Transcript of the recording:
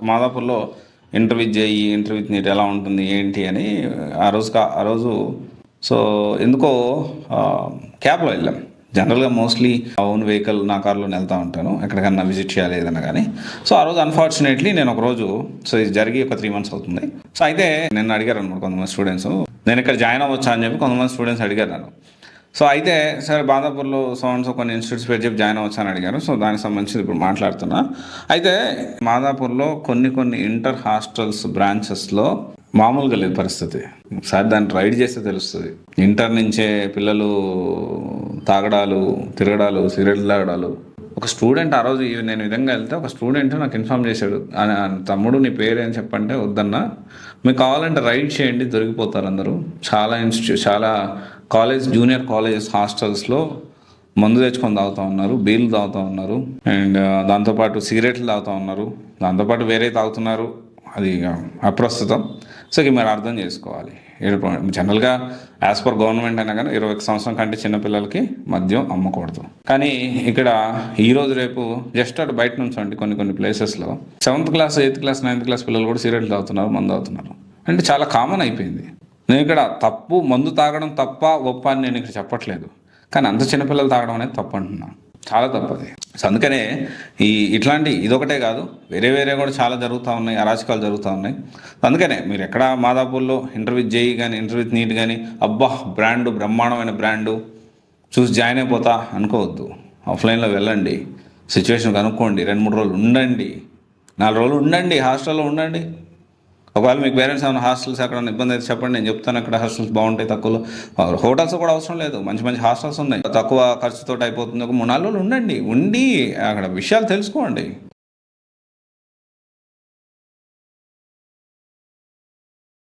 మాదాపూర్లో interview JEE, interview neat ఎలా ఉంటుంది ఏంటి అని ఆ రోజు సో ఎందుకో క్యాబ్లో వెళ్ళాం. జనరల్గా మోస్ట్లీ ఓన్ వెహికల్ నా కార్లోనే వెళ్తూ ఉంటాను ఎక్కడికన్నా విజిట్ చేయాలి ఏదన్నా కానీ. సో ఆ రోజు అన్ఫార్చునేట్లీ నేను ఒకరోజు సో ఇది జరిగి ఒక 3 months అవుతుంది. సో అయితే నిన్న అడిగారు అనమాట కొంతమంది స్టూడెంట్స్, నేను ఇక్కడ జాయిన్ అవ్వచ్చా అని చెప్పి కొంతమంది స్టూడెంట్స్ అడిగారు నన్ను. సో అయితే సరే మాదాపూర్లో సో కొన్ని ఇన్స్టిట్యూట్స్ పేరు చెప్పి జాయిన్ అవ్వచ్చా అని అడిగారు. సో దానికి సంబంధించి ఇప్పుడు మాట్లాడుతున్నా. అయితే మాదాపూర్లో కొన్ని ఇంటర్ హాస్టల్స్ బ్రాంచెస్లో మామూలుగా లేదు పరిస్థితి. ఒకసారి దాన్ని రైడ్ చేస్తే తెలుస్తుంది. ఇంటర్ నుంచే పిల్లలు తాగడాలు, తిరగడాలు, సిగరెట్లు తాగడాలు. ఒక స్టూడెంట్ ఆ రోజు నేను విధంగా వెళ్తే ఒక స్టూడెంట్ నాకు ఇన్ఫామ్ చేశాడు, తమ్ముడు నీ పేరేం చెప్పంటే వద్దన్నా, మీకు కావాలంటే రైడ్ చేయండి దొరికిపోతారు అందరూ. చాలా కాలేజ్ జూనియర్ కాలేజెస్ హాస్టల్స్లో మందు తెచ్చుకొని తాగుతూ ఉన్నారు, బీర్లు తాగుతూ ఉన్నారు, అండ్ దాంతోపాటు సిగరెట్లు తాగుతూ ఉన్నారు, దాంతోపాటు వేరే తాగుతున్నారు. అది అప్రస్తుతం. సో ఇక మీరు అర్థం చేసుకోవాలి. జనరల్గా యాజ్ పర్ గవర్నమెంట్ అయినా కానీ 21 సంవత్సరం కంటే చిన్నపిల్లలకి మద్యం అమ్మకూడదు. కానీ ఇక్కడ ఈరోజు రేపు జస్ట్ అటు బయట నుంచండి కొన్ని ప్లేసెస్లో 7th class 8th class 9th class పిల్లలు కూడా సిగరెట్లు తాగుతున్నారు, మందు తాగుతున్నారు. అంటే చాలా కామన్ అయిపోయింది. నేను ఇక్కడ తప్పు మందు తాగడం తప్ప గొప్ప అని నేను ఇక్కడ చెప్పట్లేదు, కానీ అంత చిన్నపిల్లలు తాగడం అనేది తప్పు అంటున్నాను. చాలా తప్పది. సో అందుకనే ఇదొకటే కాదు, వేరే కూడా చాలా జరుగుతూ ఉన్నాయి, అరాచకాలు జరుగుతూ ఉన్నాయి. అందుకనే మీరు ఎక్కడ మాదాపూర్లో ఇంటర్వ్యూ జేఈ కానీ ఇంటర్వ్యూ నీట్ కానీ అబ్బా బ్రహ్మాండమైన బ్రాండు చూసి జాయిన్ అయిపోతా అనుకోవద్దు. ఆఫ్లైన్లో వెళ్ళండి, సిచ్యువేషన్ కనుక్కోండి, 2-3 రోజులు ఉండండి, 4 రోజులు ఉండండి, హాస్టల్లో ఉండండి. ఒకవేళ మీకు పేరెంట్స్ ఏమైనా హాస్టల్స్ ఎక్కడ ఇబ్బంది అయితే చెప్పండి, నేను చెప్తాను అక్కడ హాస్టల్స్ బాగుంటాయి, తక్కువలో. హోటల్స్ కూడా అవసరం లేదు, మంచి హాస్టల్స్ ఉన్నాయి, తక్కువ ఖర్చుతో అయిపోతుంది. ఒక 3-4 రోజులు ఉండి అక్కడ విషయాలు తెలుసుకోండి.